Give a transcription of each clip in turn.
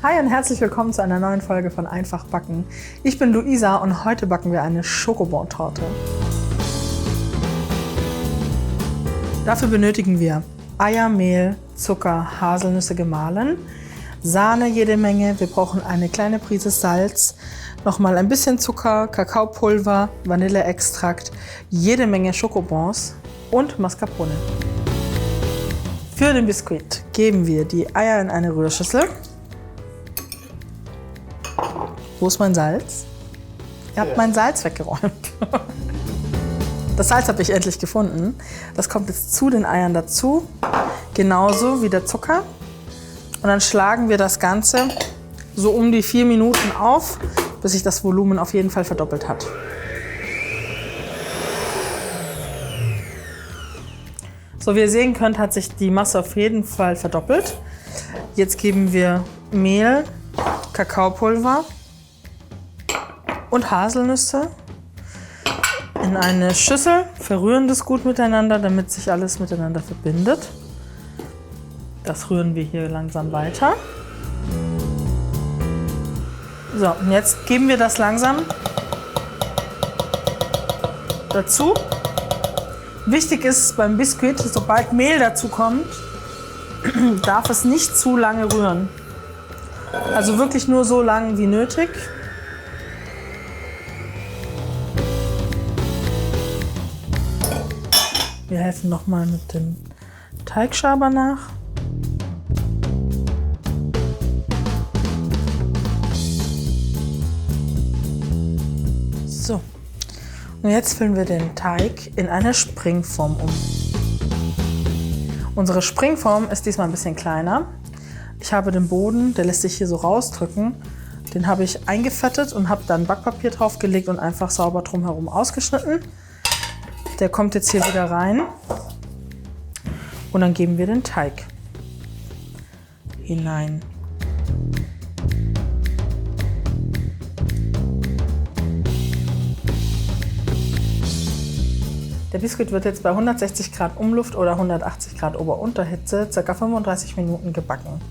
Hi und herzlich willkommen zu einer neuen Folge von Einfach backen. Ich bin Luisa und heute backen wir eine Schokobon-Torte. Dafür benötigen wir Eier, Mehl, Zucker, Haselnüsse gemahlen, Sahne jede Menge, wir brauchen eine kleine Prise Salz, nochmal ein bisschen Zucker, Kakaopulver, Vanilleextrakt, jede Menge Schokobons und Mascarpone. Für den Biskuit geben wir die Eier in eine Rührschüssel. Wo ist mein Salz? Ihr habt mein Salz weggeräumt. Das Salz habe ich endlich gefunden. Das kommt jetzt zu den Eiern dazu, genauso wie der Zucker. Und dann schlagen wir das Ganze so um die 4 Minuten auf, bis sich das Volumen auf jeden Fall verdoppelt hat. So, wie ihr sehen könnt, hat sich die Masse auf jeden Fall verdoppelt. Jetzt geben wir Mehl, Kakaopulver und Haselnüsse in eine Schüssel, verrühren das gut miteinander, damit sich alles miteinander verbindet. Das rühren wir hier langsam weiter. So, und jetzt geben wir das langsam dazu. Wichtig ist beim Biskuit, sobald Mehl dazu kommt, darf es nicht zu lange rühren. Also wirklich nur so lang wie nötig. Wir helfen nochmal mit dem Teigschaber nach. So, und jetzt füllen wir den Teig in eine Springform um. Unsere Springform ist diesmal ein bisschen kleiner. Ich habe den Boden, der lässt sich hier so rausdrücken, den habe ich eingefettet und habe dann Backpapier draufgelegt und einfach sauber drumherum ausgeschnitten. Der kommt jetzt hier wieder rein und dann geben wir den Teig hinein. Der Biskuit wird jetzt bei 160 Grad Umluft oder 180 Grad Ober-Unterhitze ca. 35 Minuten gebacken.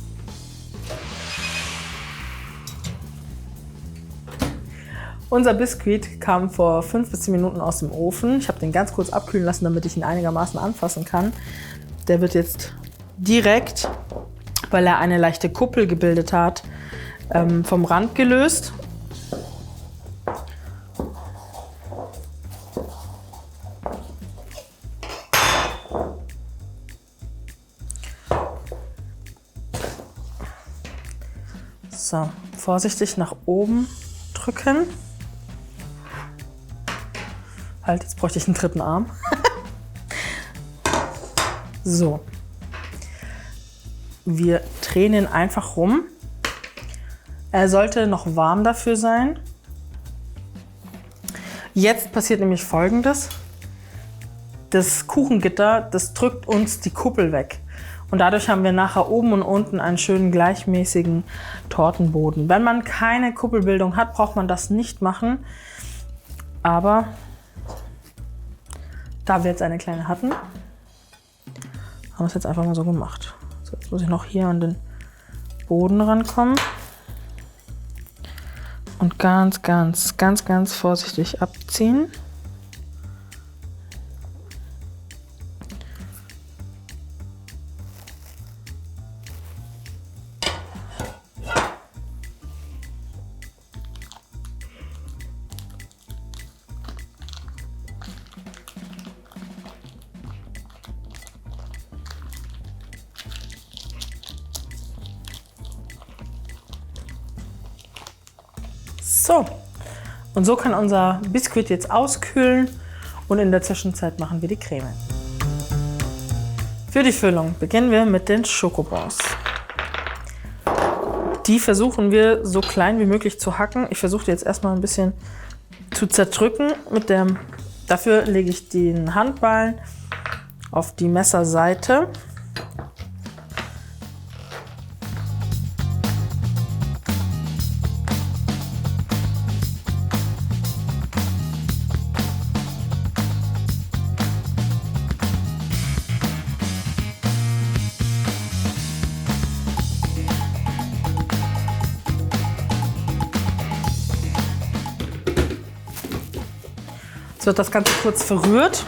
Unser Biskuit kam vor 5 bis 10 Minuten aus dem Ofen. Ich habe den ganz kurz abkühlen lassen, damit ich ihn einigermaßen anfassen kann. Der wird jetzt direkt, weil er eine leichte Kuppel gebildet hat, vom Rand gelöst. So, vorsichtig nach oben drücken. Halt, jetzt bräuchte ich einen dritten Arm. So. Wir drehen ihn einfach rum. Er sollte noch warm dafür sein. Jetzt passiert nämlich Folgendes. Das Kuchengitter, das drückt uns die Kuppel weg. Und dadurch haben wir nachher oben und unten einen schönen gleichmäßigen Tortenboden. Wenn man keine Kuppelbildung hat, braucht man das nicht machen. Aber da wir jetzt eine kleine hatten, haben wir es jetzt einfach mal so gemacht. So, jetzt muss ich noch hier an den Boden rankommen. Und ganz vorsichtig abziehen. So, und so kann unser Biskuit jetzt auskühlen und in der Zwischenzeit machen wir die Creme. Für die Füllung beginnen wir mit den Schokobons. Die versuchen wir so klein wie möglich zu hacken. Ich versuche die jetzt erstmal ein bisschen zu zerdrücken. Dafür lege ich den Handballen auf die Messerseite. Jetzt wird das Ganze kurz verrührt.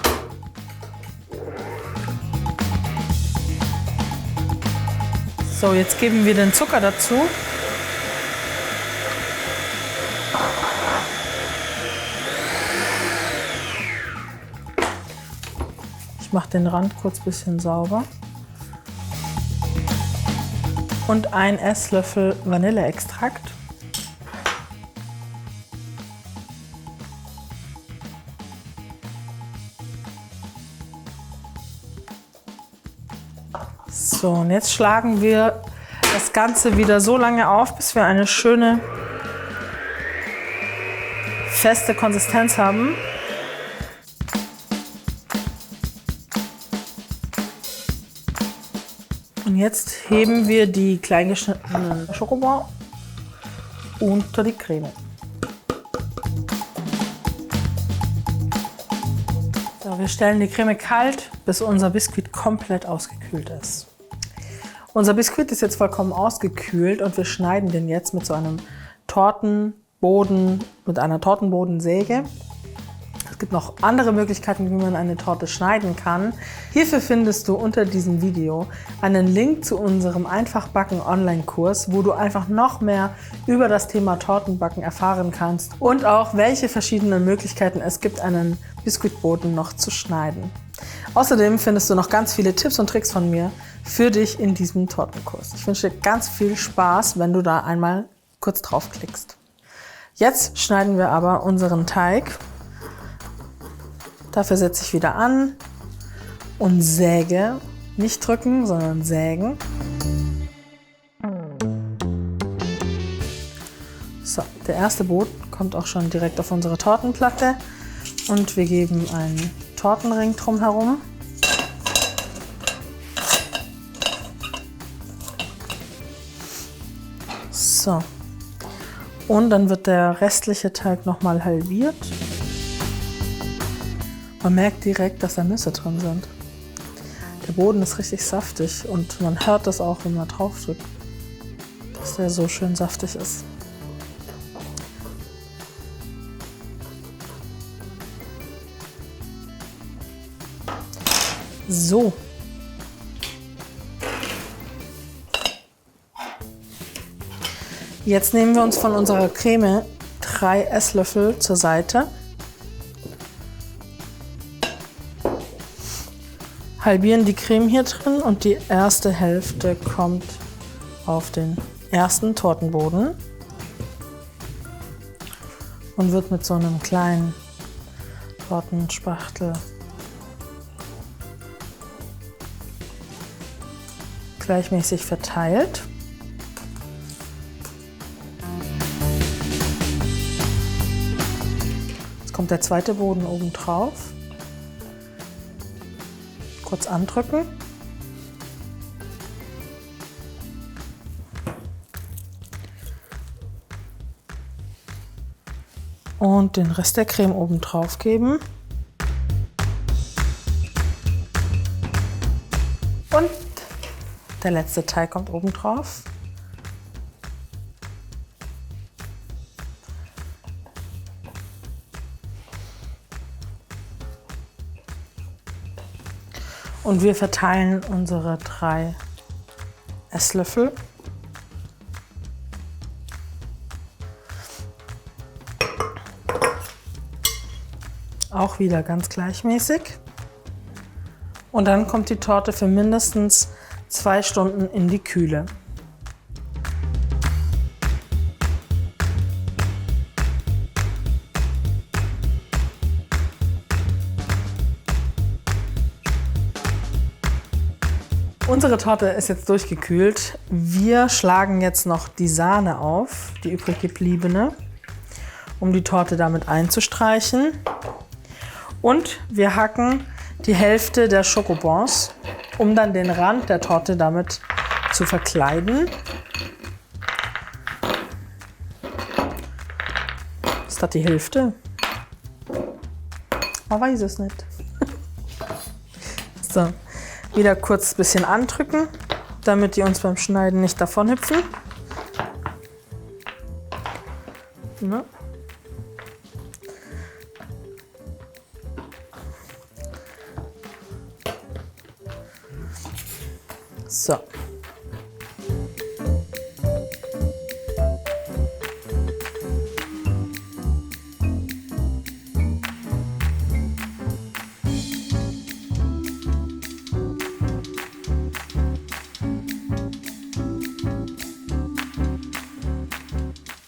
So, jetzt geben wir den Zucker dazu. Ich mache den Rand kurz ein bisschen sauber. Und ein Esslöffel Vanilleextrakt. So, und jetzt schlagen wir das Ganze wieder so lange auf, bis wir eine schöne, feste Konsistenz haben. Und jetzt heben wir die klein geschnittenen Schokobons unter die Creme. So, wir stellen die Creme kalt, bis unser Biskuit komplett ausgekühlt ist. Unser Biskuit ist jetzt vollkommen ausgekühlt und wir schneiden den jetzt mit so einem Tortenboden, mit einer Tortenbodensäge. Es gibt noch andere Möglichkeiten, wie man eine Torte schneiden kann. Hierfür findest du unter diesem Video einen Link zu unserem Einfachbacken-Online-Kurs, wo du einfach noch mehr über das Thema Tortenbacken erfahren kannst und auch welche verschiedenen Möglichkeiten es gibt, einen Biskuitboden noch zu schneiden. Außerdem findest du noch ganz viele Tipps und Tricks von mir für dich in diesem Tortenkurs. Ich wünsche dir ganz viel Spaß, wenn du da einmal kurz draufklickst. Jetzt schneiden wir aber unseren Teig. Dafür setze ich wieder an und säge. Nicht drücken, sondern sägen. So, der erste Boden kommt auch schon direkt auf unsere Tortenplatte. Und wir geben einen Tortenring drumherum. So. Und dann wird der restliche Teig nochmal halbiert. Man merkt direkt, dass da Nüsse drin sind. Der Boden ist richtig saftig und man hört das auch, wenn man drauf drückt, dass der so schön saftig ist. So. Jetzt nehmen wir uns von unserer Creme 3 Esslöffel zur Seite. Halbieren die Creme hier drin und die erste Hälfte kommt auf den ersten Tortenboden und wird mit so einem kleinen Tortenspachtel gleichmäßig verteilt. Jetzt kommt der zweite Boden oben drauf. Kurz andrücken. Und den Rest der Creme oben drauf geben. Und der letzte Teig kommt oben drauf. Und wir verteilen unsere 3 Esslöffel. Auch wieder ganz gleichmäßig. Und dann kommt die Torte für mindestens 2 Stunden in die Kühle. Unsere Torte ist jetzt durchgekühlt. Wir schlagen jetzt noch die Sahne auf, die übrig gebliebene, um die Torte damit einzustreichen. Und wir hacken die Hälfte der Schokobons, um dann den Rand der Torte damit zu verkleiden. Ist das die Hälfte? Man weiß es nicht. So. Wieder kurz ein bisschen andrücken, damit die uns beim Schneiden nicht davon hüpfen. Ne? So.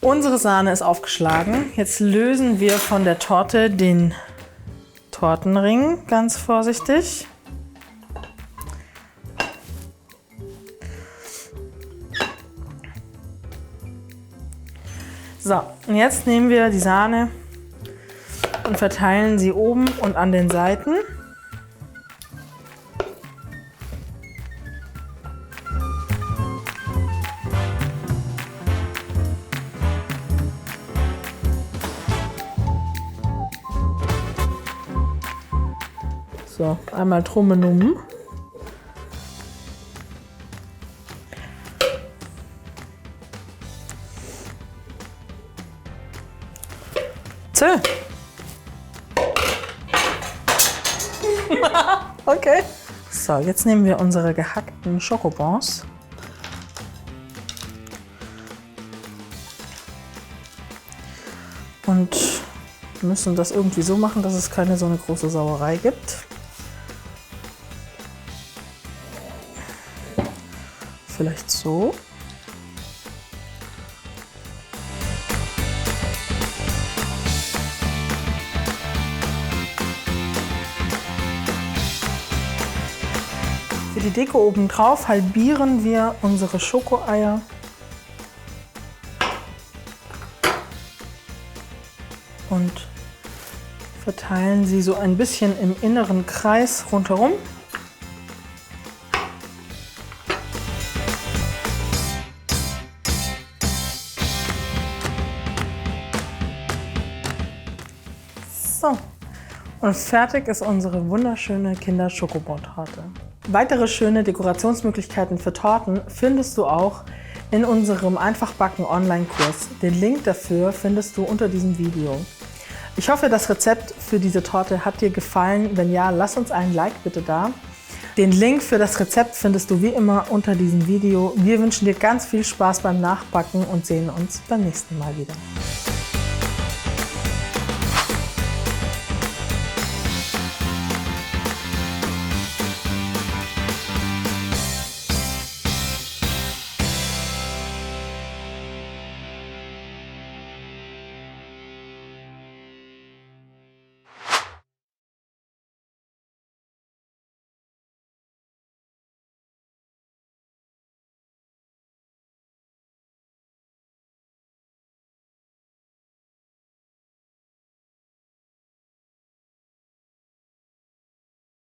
Unsere Sahne ist aufgeschlagen. Jetzt lösen wir von der Torte den Tortenring ganz vorsichtig. So, und jetzt nehmen wir die Sahne und verteilen sie oben und an den Seiten. So, einmal Trommelnumm. Okay. So, jetzt nehmen wir unsere gehackten Schokobons. Und müssen das irgendwie so machen, dass es keine so eine große Sauerei gibt. Vielleicht so. Für die Deko obendrauf halbieren wir unsere Schokoeier. Und verteilen sie so ein bisschen im inneren Kreis rundherum. So, und fertig ist unsere wunderschöne Kinder-Schokobon-Torte. Weitere schöne Dekorationsmöglichkeiten für Torten findest du auch in unserem Einfachbacken-Online-Kurs. Den Link dafür findest du unter diesem Video. Ich hoffe, das Rezept für diese Torte hat dir gefallen. Wenn ja, lass uns einen Like bitte da. Den Link für das Rezept findest du wie immer unter diesem Video. Wir wünschen dir ganz viel Spaß beim Nachbacken und sehen uns beim nächsten Mal wieder.